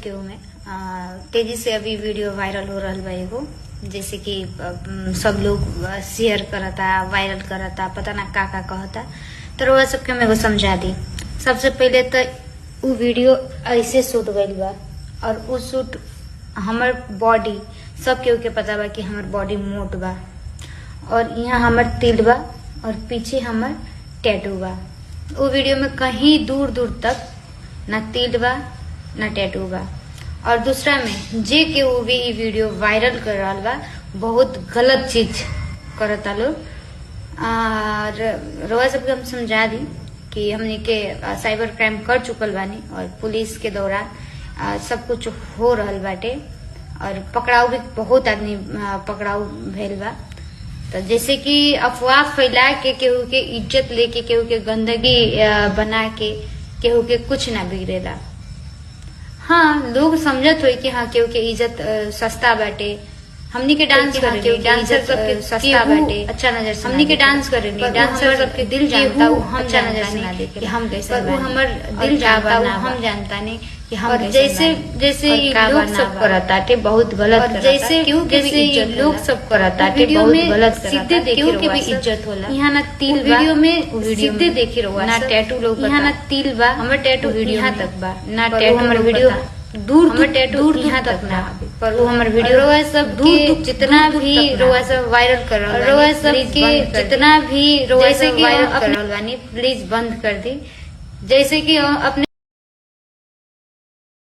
केहू में तेजी से अभी वीडियो वायरल हो रहा बा एगो, जैसे कि सब लोग शेयर करता, वायरल करता, पता ना का कहता। तो रउआ सबके हम एगो समझा दी। सबसे पहले तो वो वीडियो ऐसे शूट गइल बा और उ शूट हमर बॉडी सब केहू के पता बा कि हमर बॉडी मोट बा और यहाँ हमर तिल बा और पीछे हमर टैटू बा। वो वीडियो में कहीं दूर दूर तक ना तिल बा ना टैटू बा। और दूसरा में जे के वो भी ये वीडियो वायरल कर रहा बा, बहुत गलत चीज करता लोग। और रउआ सबके हम समझा दी कि हमने के साइबर क्राइम कर चुकल बानी और पुलिस के दौरान सब कुछ हो रहल बाटे और पकड़ाऊ भी बहुत आदमी पकड़ाऊ भेल बा। तो जैसे कि अफवाह फैला के केहू के इज्जत लेके, केहू के गंदगी बना के केहू के कुछ ना बिगड़ेला। हाँ, लोग समझत हुई कि हाँ केहू के इज्जत सस्ता बाटे, हमनी के डांस करेली, डांसर सबके सस्ता बाटे, अच्छा नजर से हमनी के डांस करेली, डांसर सबके दिल जानता हूँ, हम अच्छा नजर से ना देखे हम कैसे, वो हमर दिल जानता हूँ, हम जानता नहीं कि हम जैसे जैसे लोग सब करता टे बहुत गलत, जैसे जैसे लोग सब करता टे बहुत गलत, सीधे देखियो के भी इज्जत होला। यहाँ ना तिल वीडियो में सीधे देखी रहुआ ना टैटू लोग, यहाँ ना तिल बा, हमर टैटू यहाँ तक बा ना टैटू, हमर वीडियो दूर टैटू यहाँ तक ना, पर वो हमर वीडियो रोआ सब दूर जितना भी रोआ सब वायरल कर रहा, रोआ सब के जितना भी रोआ सब वायरल कर रहा, प्लीज बंद कर दी। जैसे कि अपने